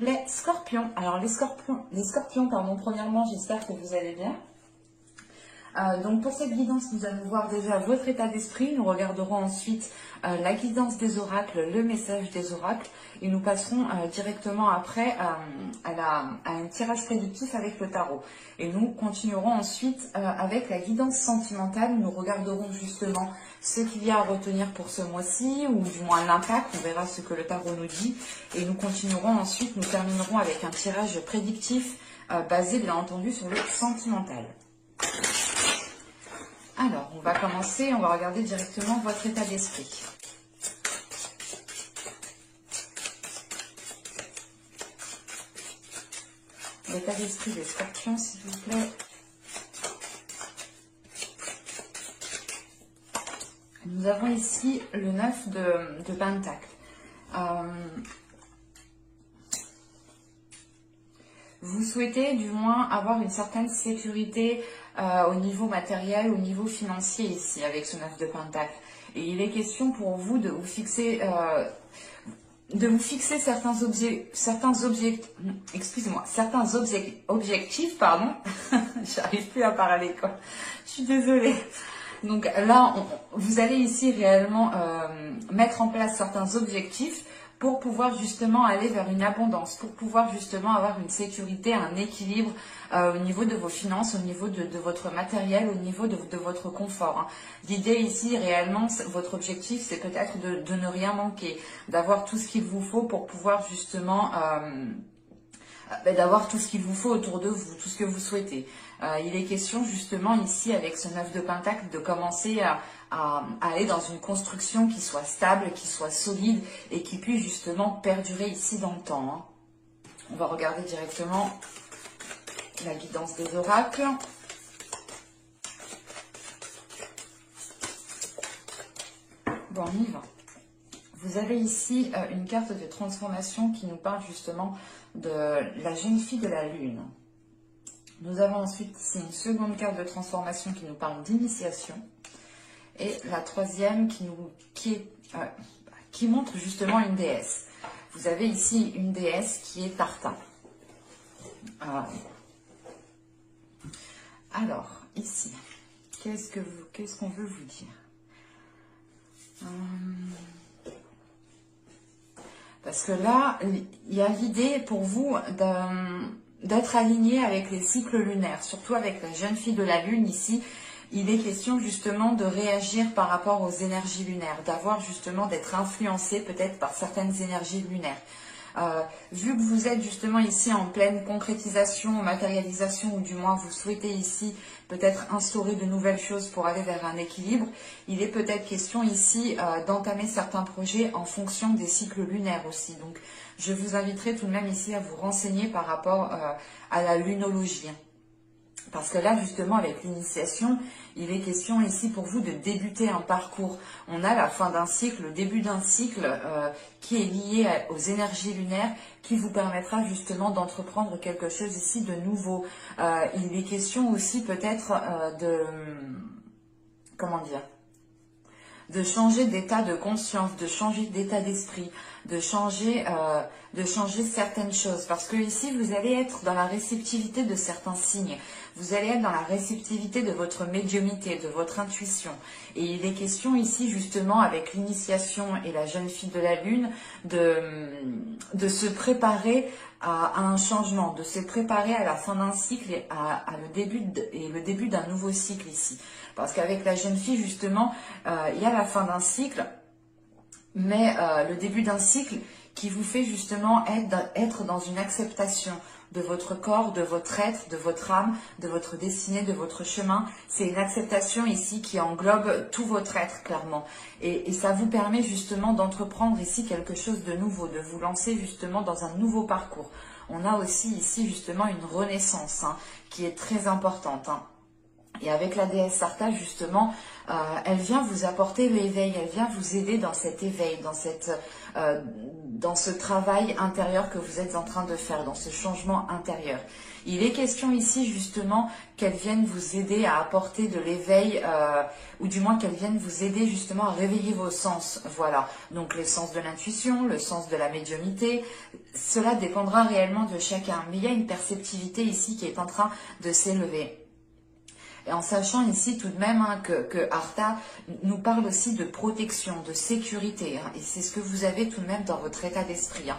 les scorpions. Alors les scorpions, pardon, premièrement, j'espère que vous allez bien. Donc pour cette guidance, nous allons voir déjà votre état d'esprit. Nous regarderons ensuite la guidance des oracles, le message des oracles. Et nous passerons directement après à un tirage prédictif avec le tarot. Et nous continuerons ensuite avec la guidance sentimentale. Nous regarderons justement ce qu'il y a à retenir pour ce mois-ci, ou du moins l'impact. On verra ce que le tarot nous dit. Et nous continuerons ensuite, nous terminerons avec un tirage prédictif basé bien entendu sur le sentimental. Alors, on va commencer, on va regarder directement votre état d'esprit. L'état d'esprit des scorpions, s'il vous plaît. Nous avons ici le 9 de Pentacle. Vous souhaitez du moins avoir une certaine sécurité au niveau matériel, au niveau financier ici avec ce 9 de Pentacle. Et il est question pour vous de vous fixer certains objectifs, pardon. J'arrive plus à parler quoi. Je suis désolée. Donc là, vous allez ici réellement mettre en place certains objectifs pour pouvoir justement aller vers une abondance, pour pouvoir justement avoir une sécurité, un équilibre au niveau de vos finances, au niveau de votre matériel, au niveau de votre confort. Hein. L'idée ici, réellement, votre objectif, c'est peut-être de ne rien manquer, d'avoir tout ce qu'il vous faut pour pouvoir justement... d'avoir tout ce qu'il vous faut autour de vous, tout ce que vous souhaitez. Il est question justement ici avec ce 9 de Pentacle de commencer à aller dans une construction qui soit stable, qui soit solide et qui puisse justement perdurer ici dans le temps. Hein. On va regarder directement la guidance des oracles. Bon, on y va. Vous avez ici une carte de transformation qui nous parle justement de la jeune fille de la lune. Nous avons ensuite ici une seconde carte de transformation qui nous parle d'initiation. Et la troisième qui montre justement une déesse. Vous avez ici une déesse qui est Tartin. Alors, ici, qu'est-ce qu'on veut vous dire? Parce que là, il y a l'idée pour vous d'être aligné avec les cycles lunaires, surtout avec la jeune fille de la lune ici. Il est question justement de réagir par rapport aux énergies lunaires, d'avoir justement d'être influencé peut-être par certaines énergies lunaires. Vu que vous êtes justement ici en pleine concrétisation, matérialisation, ou du moins vous souhaitez ici peut-être instaurer de nouvelles choses pour aller vers un équilibre, il est peut-être question ici d'entamer certains projets en fonction des cycles lunaires aussi. Donc je vous inviterai tout de même ici à vous renseigner par rapport à la lunologie. Parce que là, justement, avec l'initiation, il est question ici pour vous de débuter un parcours. On a la fin d'un cycle, le début d'un cycle qui est lié aux énergies lunaires, qui vous permettra justement d'entreprendre quelque chose ici de nouveau. Il est question aussi peut-être de changer d'état de conscience, de changer d'état d'esprit, de changer certaines choses. Parce que ici, vous allez être dans la réceptivité de certains signes. Vous allez être dans la réceptivité de votre médiumnité, de votre intuition. Et il est question ici, justement, avec l'initiation et la jeune fille de la lune, de se préparer à un changement, de se préparer à la fin d'un cycle et le début d'un nouveau cycle ici. Parce qu'avec la jeune fille, justement, il y a la fin d'un cycle, mais le début d'un cycle qui vous fait justement être dans une acceptation de votre corps, de votre être, de votre âme, de votre destinée, de votre chemin. C'est une acceptation ici qui englobe tout votre être, clairement. Et ça vous permet justement d'entreprendre ici quelque chose de nouveau, de vous lancer justement dans un nouveau parcours. On a aussi ici justement une renaissance qui est très importante. Et avec la déesse Sartha, justement, elle vient vous apporter l'éveil, elle vient vous aider dans cet éveil, dans ce travail intérieur que vous êtes en train de faire, dans ce changement intérieur. Il est question ici justement qu'elle vienne vous aider à apporter de l'éveil, ou du moins qu'elle vienne vous aider justement à réveiller vos sens. Voilà, donc les sens de l'intuition, le sens de la médiumnité, cela dépendra réellement de chacun. Mais il y a une perceptivité ici qui est en train de s'élever. Et en sachant ici tout de même que Artha nous parle aussi de protection, de sécurité. Et c'est ce que vous avez tout de même dans votre état d'esprit.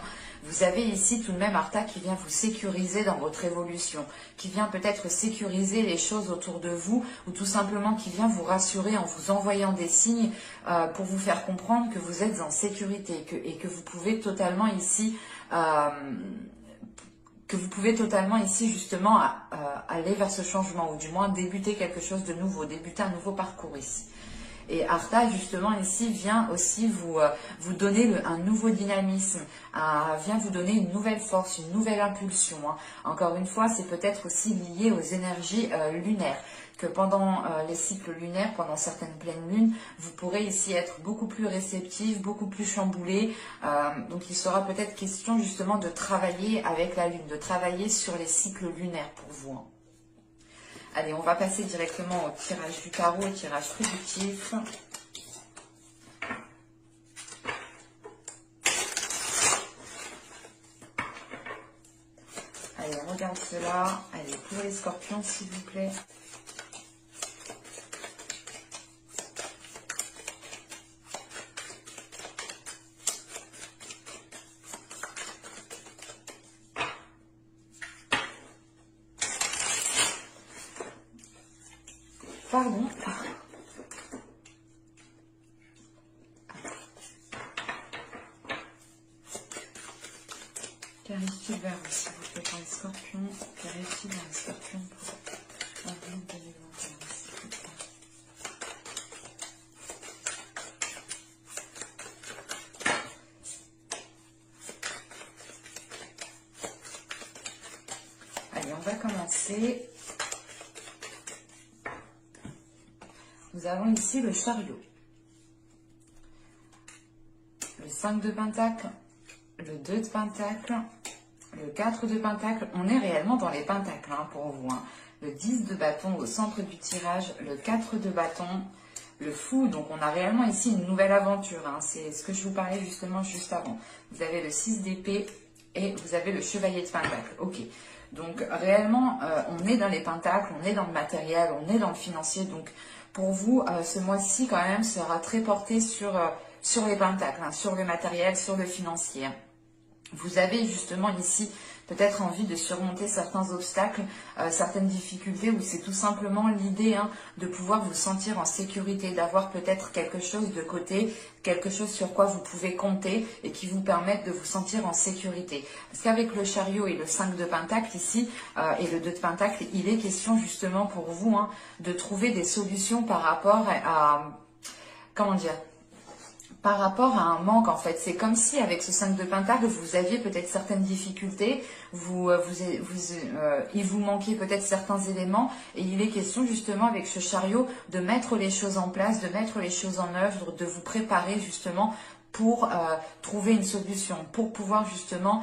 Vous avez ici tout de même Artha qui vient vous sécuriser dans votre évolution, qui vient peut-être sécuriser les choses autour de vous, ou tout simplement qui vient vous rassurer en vous envoyant des signes pour vous faire comprendre que vous êtes en sécurité et que vous pouvez totalement ici... justement aller vers ce changement, ou du moins débuter quelque chose de nouveau, débuter un nouveau parcours ici. Et Artha, justement, ici, vient aussi vous donner un nouveau dynamisme, vient vous donner une nouvelle force, une nouvelle impulsion. Encore une fois, c'est peut-être aussi lié aux énergies lunaires, que pendant les cycles lunaires, pendant certaines pleines lunes, vous pourrez ici être beaucoup plus réceptif, beaucoup plus chamboulé. Donc il sera peut-être question justement de travailler avec la lune, de travailler sur les cycles lunaires pour vous. Allez, on va passer directement au tirage du tarot, au tirage prédictif. Allez, on regarde cela. Allez, pour les scorpions, s'il vous plaît. Pardon. Clarifiez vers vous, s'il vous plaît, pour les scorpions. Clarifiez vers les scorpions pour avril 2021, s'il vous plaît. Allez, on va commencer. Nous avons ici le chariot, le 5 de pentacle, le 2 de pentacle, le 4 de pentacle. On est réellement dans les pentacles pour vous. Le 10 de bâton au centre du tirage, le 4 de bâton, le fou. Donc on a réellement ici une nouvelle aventure. C'est ce que je vous parlais justement juste avant. Vous avez le 6 d'épée et vous avez le chevalier de pentacle. Ok. Donc réellement, on est dans les pentacles, on est dans le matériel, on est dans le financier. Donc pour vous, ce mois-ci quand même sera très porté sur les pentacles, sur le matériel, sur le financier. Vous avez justement ici peut-être envie de surmonter certains obstacles, certaines difficultés, où c'est tout simplement l'idée de pouvoir vous sentir en sécurité, d'avoir peut-être quelque chose de côté, quelque chose sur quoi vous pouvez compter et qui vous permette de vous sentir en sécurité. Parce qu'avec le chariot et le 5 de pentacle ici, et le 2 de pentacle, il est question justement pour vous de trouver des solutions par rapport à comment dire, par rapport à un manque en fait. C'est comme si avec ce 5 de pentacle, vous aviez peut-être certaines difficultés, il vous manquait peut-être certains éléments, et il est question justement avec ce chariot de mettre les choses en place, de mettre les choses en œuvre, de vous préparer justement pour trouver une solution, pour pouvoir justement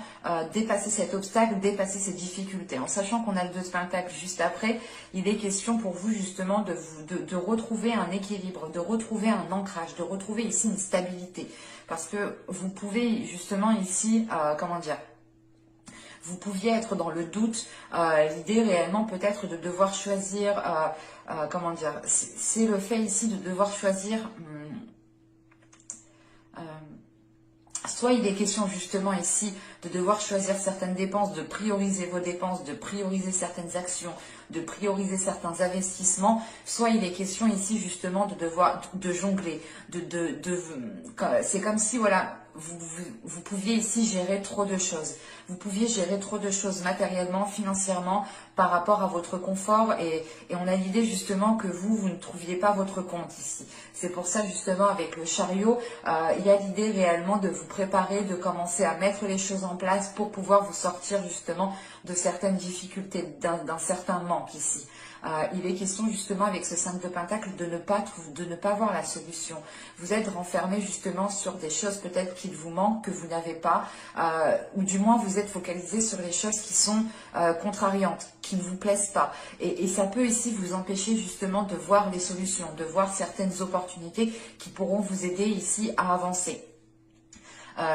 dépasser cet obstacle, dépasser ces difficultés. En sachant qu'on a le 2 de pentacle juste après, il est question pour vous justement de retrouver un équilibre, de retrouver un ancrage, de retrouver ici une stabilité. Parce que vous pouvez justement ici, comment dire, vous pouviez être dans le doute, l'idée réellement peut-être de devoir choisir, comment dire, c'est le fait ici de devoir choisir... soit il est question justement ici de devoir choisir certaines dépenses, de prioriser vos dépenses, de prioriser certaines actions, de prioriser certains investissements, soit il est question ici justement de jongler, c'est comme si voilà, vous pouviez ici gérer trop de choses. Vous pouviez gérer trop de choses matériellement, financièrement, par rapport à votre confort, et on a l'idée justement que vous ne trouviez pas votre compte ici. C'est pour ça justement avec le chariot, il y a l'idée réellement de vous préparer, de commencer à mettre les choses en place pour pouvoir vous sortir justement de certaines difficultés, d'un certain manque ici. Il est question justement avec ce 5 de Pentacle de ne pas voir la solution. Vous êtes renfermé justement sur des choses peut-être qu'il vous manque, que vous n'avez pas, ou du moins vous êtes focalisé sur les choses qui sont contrariantes, qui ne vous plaisent pas. Et ça peut ici vous empêcher justement de voir les solutions, de voir certaines opportunités qui pourront vous aider ici à avancer.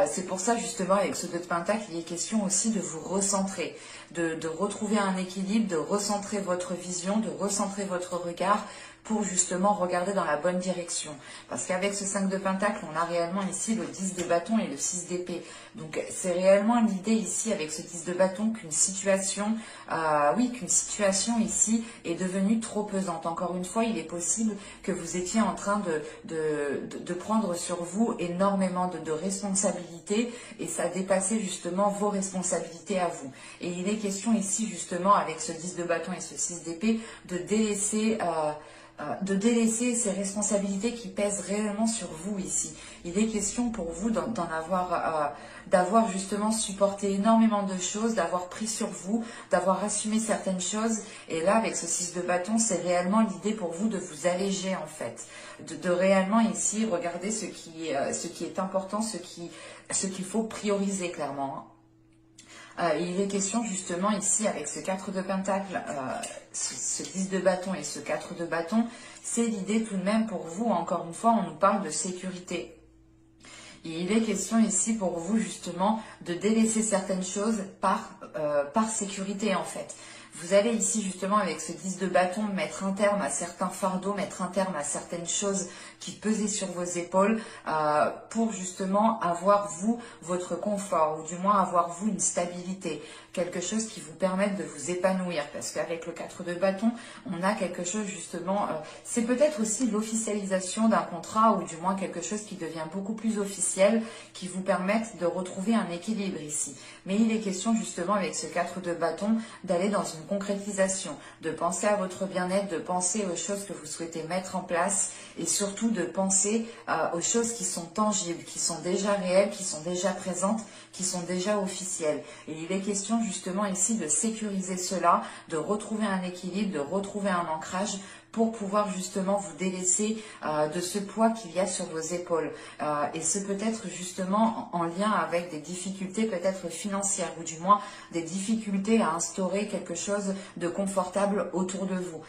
C'est pour ça justement avec ce 2 de Pentacle, il est question aussi de vous recentrer, de retrouver un équilibre, de recentrer votre vision, de recentrer votre regard pour justement regarder dans la bonne direction. Parce qu'avec ce 5 de Pentacle, on a réellement ici le 10 de bâton et le 6 d'épée. Donc c'est réellement l'idée ici avec ce 10 de bâton qu'une situation, qu'une situation ici est devenue trop pesante. Encore une fois, il est possible que vous étiez en train de prendre sur vous énormément de responsabilités et ça dépassait justement vos responsabilités à vous. Et il est question ici justement avec ce 10 de bâton et ce 6 d'épée de délaisser ces responsabilités qui pèsent réellement sur vous ici. Il est question pour vous d'avoir justement supporté énormément de choses, d'avoir pris sur vous, d'avoir assumé certaines choses. Et là, avec ce 6 de bâton, c'est réellement l'idée pour vous de vous alléger en fait. De réellement ici regarder ce qui est important, ce qu'il faut prioriser clairement. Il est question justement ici avec ce 4 de Pentacle, ce 10 de bâton et ce 4 de bâton, c'est l'idée tout de même pour vous, encore une fois, on nous parle de sécurité. Et il est question ici pour vous justement de délaisser certaines choses par sécurité en fait. Vous allez ici justement avec ce 10 de bâton mettre un terme à certains fardeaux, mettre un terme à certaines choses qui pesaient sur vos épaules pour justement avoir vous votre confort ou du moins avoir vous une stabilité, quelque chose qui vous permette de vous épanouir parce qu'avec le 4 de bâton, on a quelque chose justement, c'est peut-être aussi l'officialisation d'un contrat ou du moins quelque chose qui devient beaucoup plus officiel qui vous permette de retrouver un équilibre ici. Mais il est question justement avec ce 4 de bâton d'aller dans une concrétisation, de penser à votre bien-être, de penser aux choses que vous souhaitez mettre en place et surtout de penser aux choses qui sont tangibles, qui sont déjà réelles, qui sont déjà présentes, qui sont déjà officielles. Et il est question justement ici de sécuriser cela, de retrouver un équilibre, de retrouver un ancrage pour pouvoir justement vous délaisser de ce poids qu'il y a sur vos épaules. Et ce peut être justement en lien avec des difficultés peut-être financières ou du moins des difficultés à instaurer quelque chose de confortable autour de vous.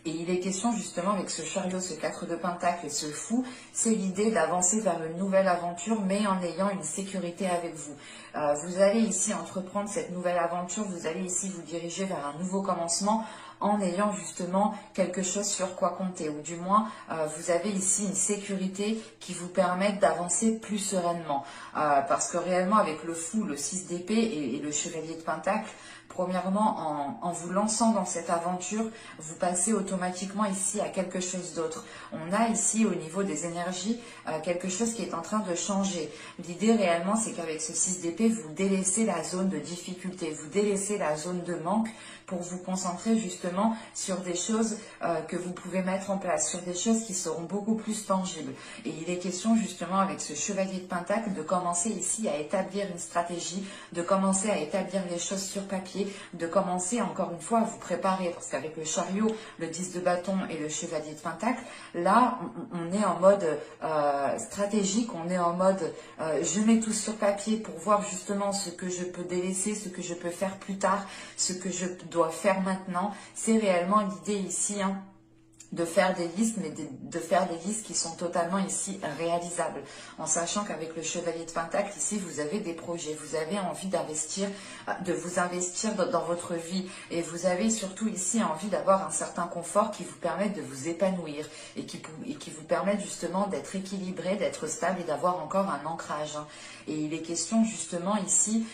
Et il est question justement avec ce chariot, ce 4 de Pentacle et ce fou, c'est l'idée d'avancer vers une nouvelle aventure mais en ayant une sécurité avec vous. Vous allez ici entreprendre cette nouvelle aventure, vous allez ici vous diriger vers un nouveau commencement en ayant justement quelque chose sur quoi compter ou du moins vous avez ici une sécurité qui vous permette d'avancer plus sereinement parce que réellement avec le fou, le 6 d'épée et le chevalier de Pentacle, premièrement, en vous lançant dans cette aventure, vous passez automatiquement ici à quelque chose d'autre. On a ici au niveau des énergies quelque chose qui est en train de changer. L'idée réellement, c'est qu'avec ce 6 d'épée, vous délaissez la zone de difficulté, vous délaissez la zone de manque pour vous concentrer justement sur des choses que vous pouvez mettre en place, sur des choses qui seront beaucoup plus tangibles. Et il est question justement avec ce chevalier de Pentacle de commencer ici à établir une stratégie, de commencer à établir les choses sur papier, de commencer encore une fois à vous préparer parce qu'avec le chariot, le 10 de bâton et le chevalier de Pentacle, là on est en mode stratégique, on est en mode je mets tout sur papier pour voir justement ce que je peux délaisser, ce que je peux faire plus tard, ce que je dois faire maintenant. C'est réellement l'idée ici de faire des listes, mais de faire des listes qui sont totalement ici réalisables, en sachant qu'avec le chevalier de Pentacle, ici, vous avez des projets, vous avez envie d'investir, de vous investir dans votre vie, et vous avez surtout ici envie d'avoir un certain confort qui vous permette de vous épanouir, et qui vous permette justement d'être équilibré, d'être stable, et d'avoir encore un ancrage. Et il est question justement ici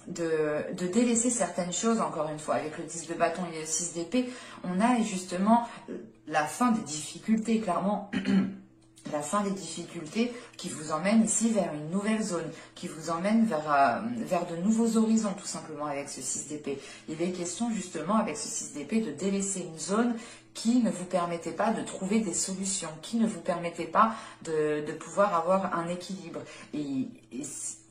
de délaisser certaines choses, encore une fois, avec le 10 de bâton et le 6 d'épée, on a justement la fin des difficultés, clairement, la fin des difficultés qui vous emmène ici vers une nouvelle zone, qui vous emmène vers de nouveaux horizons, tout simplement, avec ce 6 d'épée. Il est question justement, avec ce 6 d'épée, de délaisser une zone qui ne vous permettait pas de trouver des solutions, qui ne vous permettait pas de pouvoir avoir un équilibre. Et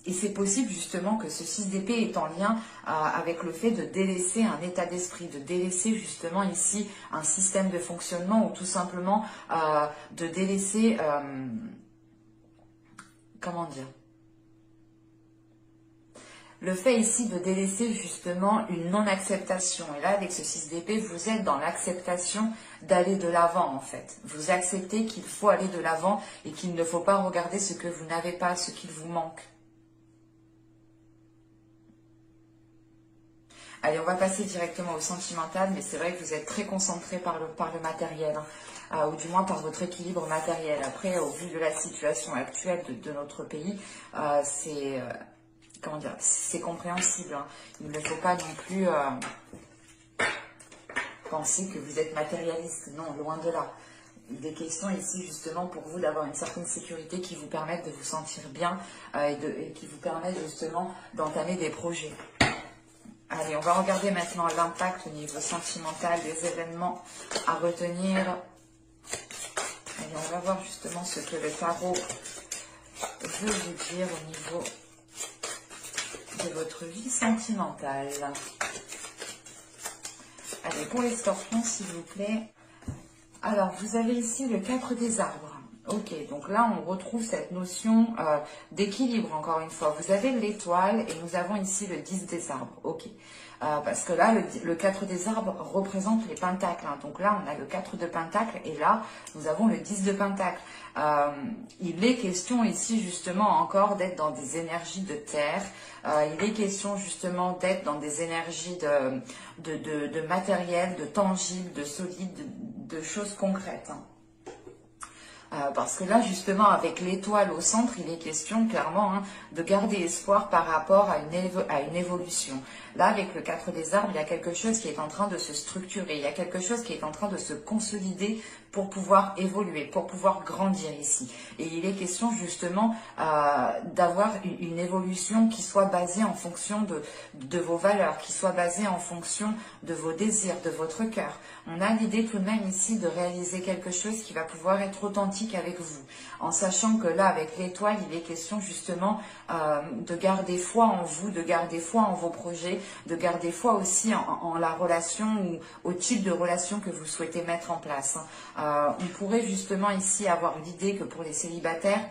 Et c'est possible justement que ce 6 d'épée est en lien avec le fait de délaisser un état d'esprit, de délaisser justement ici un système de fonctionnement ou tout simplement de délaisser, comment dire, le fait ici de délaisser justement une non-acceptation. Et là, avec ce 6 d'épée, vous êtes dans l'acceptation d'aller de l'avant en fait. Vous acceptez qu'il faut aller de l'avant et qu'il ne faut pas regarder ce que vous n'avez pas, ce qu'il vous manque. Allez, on va passer directement au sentimental, mais c'est vrai que vous êtes très concentré par le matériel, hein, ou du moins par votre équilibre matériel. Après, au vu de la situation actuelle de notre pays, comment dire, c'est compréhensible. Hein. Il ne faut pas non plus penser que vous êtes matérialiste. Non, loin de là. Il est question ici justement pour vous d'avoir une certaine sécurité qui vous permette de vous sentir bien et qui vous permette justement d'entamer des projets. Allez, on va regarder maintenant l'impact au niveau sentimental des événements à retenir. Allez, on va voir justement ce que le tarot veut vous dire au niveau de votre vie sentimentale. Allez, pour les scorpions, s'il vous plaît. Alors, vous avez ici le 4 des arbres. Ok, donc là, on retrouve cette notion d'équilibre, encore une fois. Vous avez l'étoile et nous avons ici le 10 des arbres. Ok, parce que là, le 4 des arbres représente les pentacles. Hein. Donc là, on a le 4 de pentacles et là, nous avons le 10 de pentacles. Il est question ici, justement, encore d'être dans des énergies de terre. Il est question, justement, d'être dans des énergies de matériel, de tangible, de solide, de choses concrètes. Hein. Parce que là, justement, avec l'étoile au centre, il est question clairement de garder espoir par rapport à une évolution. Là, avec le 4 des arbres, il y a quelque chose qui est en train de se structurer, il y a quelque chose qui est en train de se consolider pour pouvoir évoluer, pour pouvoir grandir ici. Et il est question justement d'avoir une évolution qui soit basée en fonction de vos valeurs, qui soit basée en fonction de vos désirs, de votre cœur. On a l'idée tout de même ici de réaliser quelque chose qui va pouvoir être authentique avec vous, en sachant que là, avec l'étoile, il est question justement de garder foi en vous, de garder foi en vos projets, de garder foi aussi en la relation ou au type de relation que vous souhaitez mettre en place. On pourrait justement ici avoir l'idée que pour les célibataires,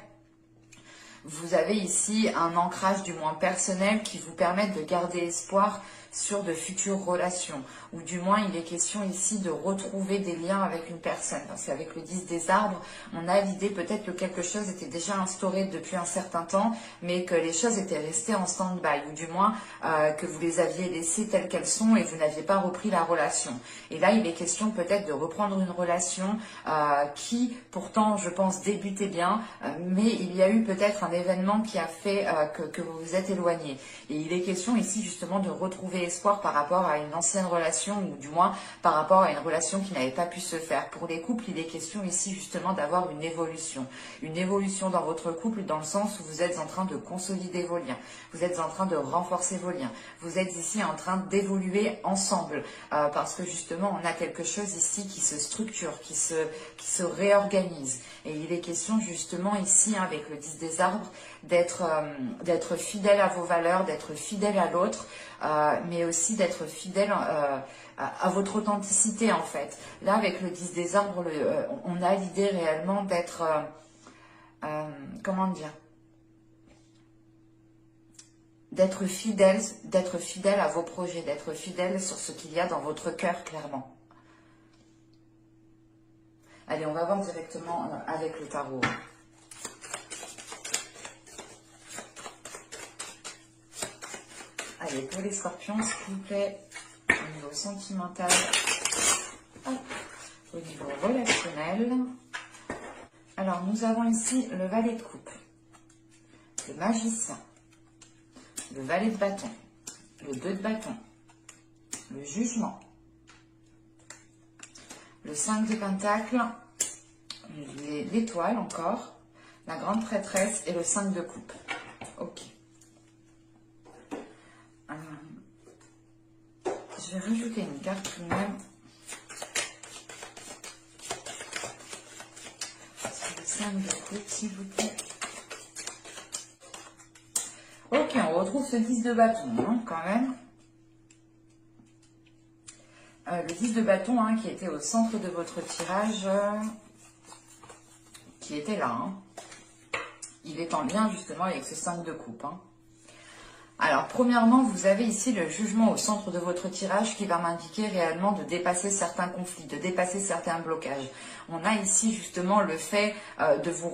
vous avez ici un ancrage du moins personnel qui vous permet de garder espoir sur de futures relations, ou du moins il est question ici de retrouver des liens avec une personne, parce qu'avec le 10 des arbres, on a l'idée peut-être que quelque chose était déjà instauré depuis un certain temps, mais que les choses étaient restées en stand-by, ou du moins que vous les aviez laissées telles qu'elles sont et vous n'aviez pas repris la relation. Et là, il est question peut-être de reprendre une relation qui, pourtant, je pense, débutait bien, mais il y a eu peut-être un événement qui a fait que vous vous êtes éloigné. Et il est question ici justement de retrouver espoir par rapport à une ancienne relation ou du moins par rapport à une relation qui n'avait pas pu se faire. Pour les couples, il est question ici justement d'avoir une évolution dans votre couple dans le sens où vous êtes en train de consolider vos liens, vous êtes en train de renforcer vos liens, vous êtes ici en train d'évoluer ensemble parce que justement on a quelque chose ici qui se structure, qui se réorganise et il est question justement ici avec le 10 des arbres d'être fidèle à vos valeurs, d'être fidèle à l'autre, mais aussi d'être fidèle à votre authenticité en fait. Là avec le 10 des arbres, on a l'idée réellement d'être, comment dire, d'être fidèle à vos projets, d'être fidèle sur ce qu'il y a dans votre cœur clairement. Allez, on va voir directement avec le tarot. Allez, pour les scorpions, s'il vous plaît, au niveau sentimental, au niveau relationnel. Alors, nous avons ici le valet de coupe, le magicien, le valet de bâton, le 2 de bâton, le jugement, le 5 de pentacle, l'étoile encore, la grande prêtresse et le 5 de coupe. Ok. Je vais rajouter une carte tout de même. Sur le 5 de coupe, s'il vous plaît. retrouve ce 10 de bâton, hein, quand même. Le 10 de bâton, hein, qui était au centre de votre tirage, qui était là. Hein. Il est en lien justement avec ce 5 de coupe. Hein. Alors, premièrement, vous avez ici le jugement au centre de votre tirage qui va m'indiquer réellement de dépasser certains conflits, de dépasser certains blocages. On a ici justement le fait de vous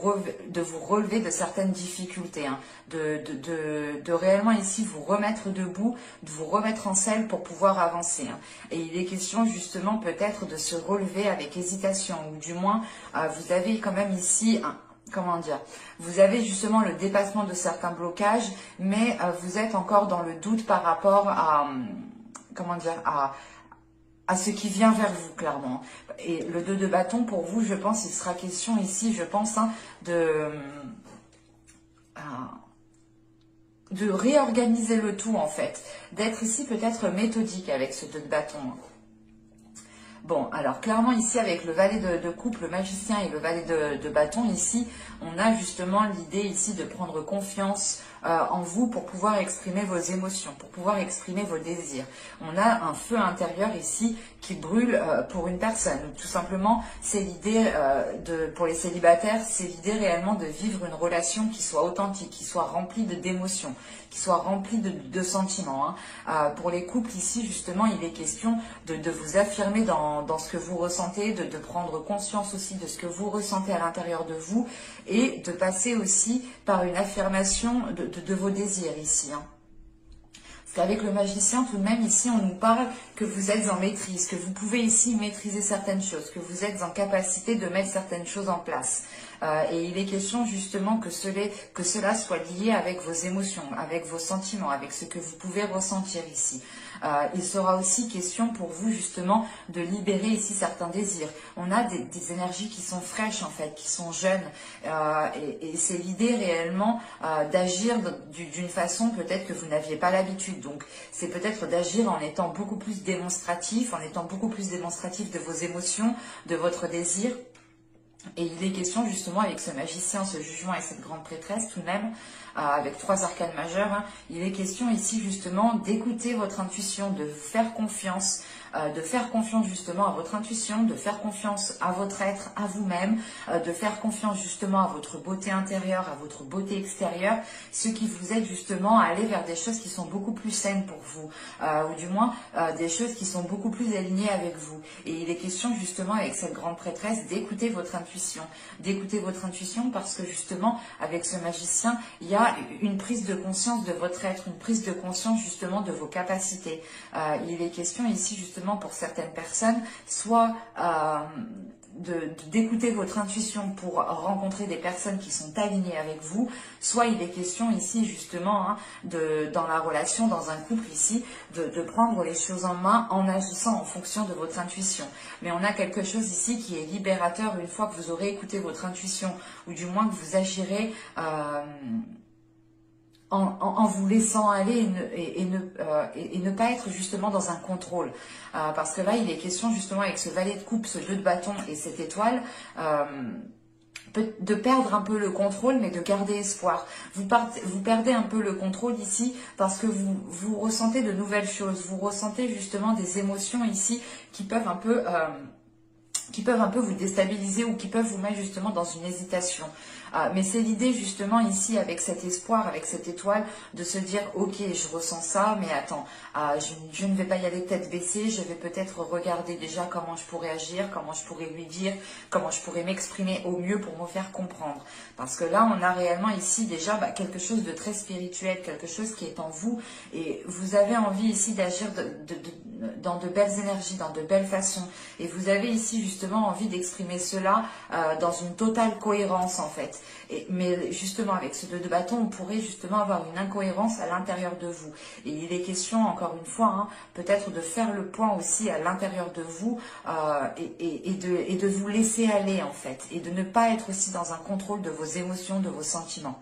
relever de certaines difficultés, hein, de réellement ici vous remettre debout, de vous remettre en selle pour pouvoir avancer. Hein. Et il est question justement peut-être de se relever avec hésitation, ou du moins vous avez quand même ici comment dire, vous avez justement le dépassement de certains blocages, mais vous êtes encore dans le doute par rapport à, comment dire, à ce qui vient vers vous, clairement. Et le 2 de bâton, pour vous, je pense, il sera question ici, je pense, hein, de réorganiser le tout, en fait. D'être ici peut-être méthodique avec ce 2 de bâton. Bon, alors clairement ici avec le valet de coupe, le magicien et le valet de bâton, ici, on a justement l'idée ici de prendre confiance en vous pour pouvoir exprimer vos émotions, pour pouvoir exprimer vos désirs. On a un feu intérieur ici qui brûle pour une personne. Tout simplement, c'est l'idée pour les célibataires, c'est l'idée réellement de vivre une relation qui soit authentique, qui soit remplie d'émotions, qui soit remplie de sentiments. Hein. Pour les couples ici, justement, il est question de vous affirmer dans ce que vous ressentez, de prendre conscience aussi de ce que vous ressentez à l'intérieur de vous et de passer aussi par une affirmation de vos désirs ici. Hein. Parce qu'avec le magicien, tout de même, ici, on nous parle que vous êtes en maîtrise, que vous pouvez ici maîtriser certaines choses, que vous êtes en capacité de mettre certaines choses en place. Et il est question justement que cela soit lié avec vos émotions, avec vos sentiments, avec ce que vous pouvez ressentir ici. Il sera aussi question pour vous justement de libérer ici certains désirs. On a des énergies qui sont fraîches en fait, qui sont jeunes. Et c'est l'idée réellement d'agir d'une façon peut-être que vous n'aviez pas l'habitude. Donc c'est peut-être d'agir en étant beaucoup plus démonstratif, de vos émotions, de votre désir. Et il est question justement avec ce magicien, ce jugement et cette grande prêtresse tout de même, avec 3 arcanes majeures, hein, il est question ici justement d'écouter votre intuition, de vous faire confiance, justement à votre intuition, de faire confiance à votre être, à vous-même, de faire confiance justement à votre beauté intérieure, à votre beauté extérieure, ce qui vous aide justement à aller vers des choses qui sont beaucoup plus saines pour vous, ou du moins des choses qui sont beaucoup plus alignées avec vous. Et il est question justement avec cette grande prêtresse d'écouter votre intuition, parce que justement avec ce magicien, il y a une prise de conscience de votre être, une prise de conscience justement de vos capacités. Il est question ici justement pour certaines personnes, soit d'écouter votre intuition pour rencontrer des personnes qui sont alignées avec vous, soit il est question ici justement hein, dans la relation, dans un couple ici, de prendre les choses en main en agissant en fonction de votre intuition. Mais on a quelque chose ici qui est libérateur une fois que vous aurez écouté votre intuition, ou du moins que vous agirez en vous laissant aller et ne pas être justement dans un contrôle. Parce que là, il est question justement avec ce valet de coupe, ce 2 de bâton et cette étoile, de perdre un peu le contrôle, mais de garder espoir. Vous perdez un peu le contrôle ici parce que vous ressentez de nouvelles choses. Vous ressentez justement des émotions ici qui peuvent un peu vous déstabiliser ou qui peuvent vous mettre justement dans une hésitation. Mais c'est l'idée justement ici avec cet espoir, avec cette étoile, de se dire ok, je ressens ça, mais attends, je ne vais pas y aller tête baissée, je vais peut-être regarder déjà comment je pourrais agir, comment je pourrais lui dire, comment je pourrais m'exprimer au mieux pour me faire comprendre. Parce que là, on a réellement ici déjà quelque chose de très spirituel, quelque chose qui est en vous, et vous avez envie ici d'agir dans de belles énergies, dans de belles façons, et vous avez ici justement envie d'exprimer cela dans une totale cohérence en fait. Mais justement avec ce 2 de bâton, on pourrait justement avoir une incohérence à l'intérieur de vous. Et il est question encore une fois, hein, peut-être de faire le point aussi à l'intérieur de vous et de vous laisser aller en fait, et de ne pas être aussi dans un contrôle de vos émotions, de vos sentiments.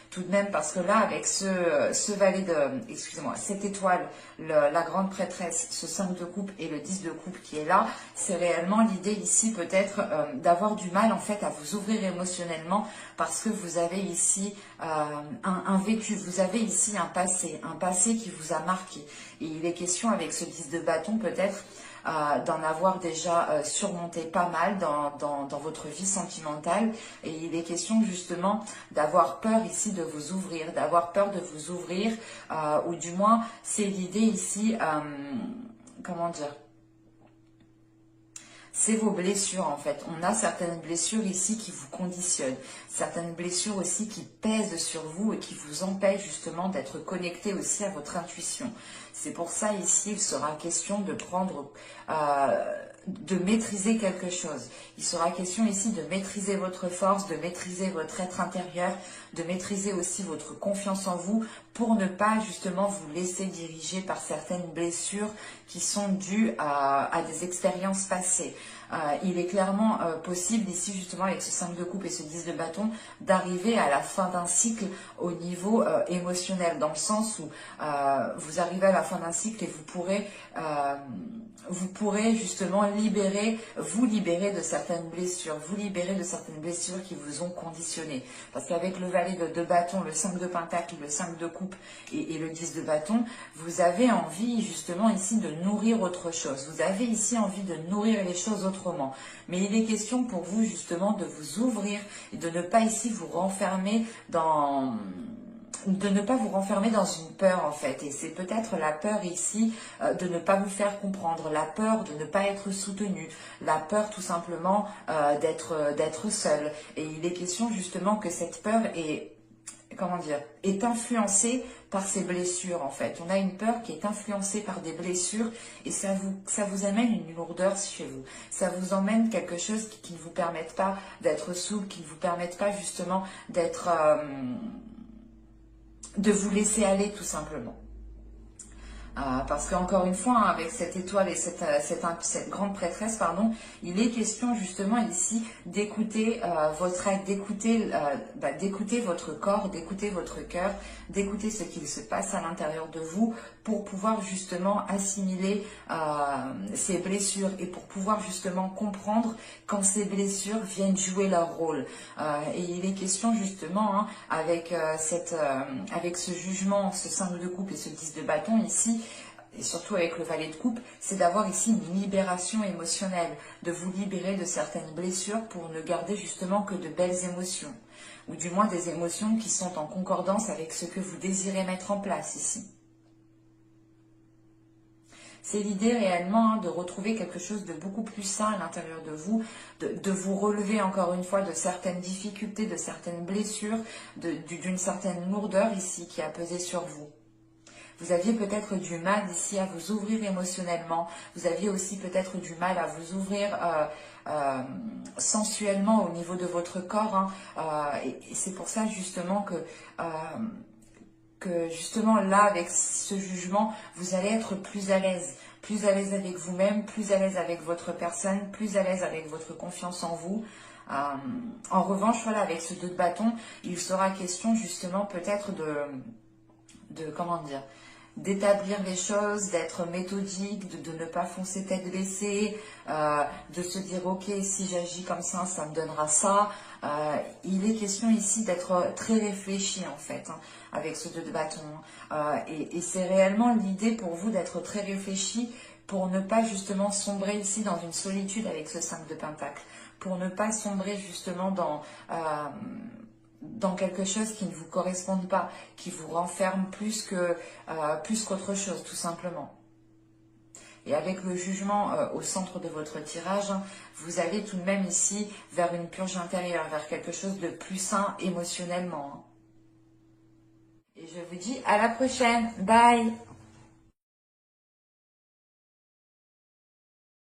tout de même, parce que là, avec ce valet de, excusez-moi, cette étoile, la grande prêtresse, ce 5 de coupe et le 10 de coupe qui est là, c'est réellement l'idée ici peut-être d'avoir du mal en fait à vous ouvrir émotionnellement, parce que vous avez ici un vécu, vous avez ici un passé qui vous a marqué. Et il est question avec ce 10 de bâton peut-être d'en avoir déjà surmonté pas mal dans votre vie sentimentale, et il est question justement d'avoir peur ici de vous ouvrir, ou du moins c'est l'idée ici, comment dire, c'est vos blessures en fait. On a certaines blessures ici qui vous conditionnent, certaines blessures aussi qui pèsent sur vous et qui vous empêchent justement d'être connecté aussi à votre intuition. C'est pour ça ici il sera question de prendre, de maîtriser quelque chose. Il sera question ici de maîtriser votre force, de maîtriser votre être intérieur, de maîtriser aussi votre confiance en vous pour ne pas justement vous laisser diriger par certaines blessures qui sont dues à des expériences passées. Il est clairement possible ici justement avec ce 5 de coupe et ce 10 de bâton d'arriver à la fin d'un cycle au niveau émotionnel, dans le sens où vous arrivez à la fin d'un cycle et vous pourrez justement vous libérer de certaines blessures, qui vous ont conditionné. Parce qu'avec le valet de bâton, le 5 de pentacle, le 5 de coupe et le 10 de bâton, vous avez envie justement ici de nourrir autre chose. Vous avez ici envie de nourrir les choses autrement. Mais il est question pour vous justement de vous ouvrir et de ne pas ici vous renfermer dans une peur en fait, et c'est peut-être la peur ici de ne pas vous faire comprendre, la peur de ne pas être soutenu, la peur tout simplement d'être seul. Et il est question justement que cette peur est influencée par ces blessures en fait. On a une peur qui est influencée par des blessures et ça vous amène une lourdeur chez vous. Ça vous emmène quelque chose qui ne vous permette pas d'être souple, qui ne vous permette pas justement de vous laisser aller tout simplement. Parce qu'encore une fois, hein, avec cette étoile et cette grande prêtresse, pardon, il est question justement ici d'écouter votre être, d'écouter votre corps, d'écouter votre cœur, d'écouter ce qu'il se passe à l'intérieur de vous pour pouvoir justement assimiler ces blessures et pour pouvoir justement comprendre quand ces blessures viennent jouer leur rôle. Et il est question justement, hein, avec ce jugement, ce 5 de coupe et ce 10 de bâton ici, et surtout avec le valet de coupe, c'est d'avoir ici une libération émotionnelle, de vous libérer de certaines blessures pour ne garder justement que de belles émotions, ou du moins des émotions qui sont en concordance avec ce que vous désirez mettre en place ici. C'est l'idée réellement, hein, de retrouver quelque chose de beaucoup plus sain à l'intérieur de vous, de vous relever encore une fois de certaines difficultés, de certaines blessures, d'une certaine lourdeur ici qui a pesé sur vous. Vous aviez peut-être du mal ici à vous ouvrir émotionnellement. Vous aviez aussi peut-être du mal à vous ouvrir sensuellement au niveau de votre corps. Hein. Et c'est pour ça justement que justement là, avec ce jugement, vous allez être plus à l'aise avec vous-même, plus à l'aise avec votre personne, plus à l'aise avec votre confiance en vous. En revanche, voilà, avec ce 2 de bâton, il sera question justement peut-être comment dire, d'établir les choses, d'être méthodique, de ne pas foncer tête baissée, de se dire ok, si j'agis comme ça me donnera ça. Il est question ici d'être très réfléchi en fait, hein, avec ce 2 de bâton. Et c'est réellement l'idée pour vous d'être très réfléchi pour ne pas justement sombrer ici dans une solitude avec ce 5 de pentacle, pour ne pas sombrer justement dans quelque chose qui ne vous corresponde pas, qui vous renferme plus qu'autre chose, tout simplement. Et avec le jugement au centre de votre tirage, vous allez tout de même ici vers une purge intérieure, vers quelque chose de plus sain émotionnellement. Et je vous dis à la prochaine. Bye!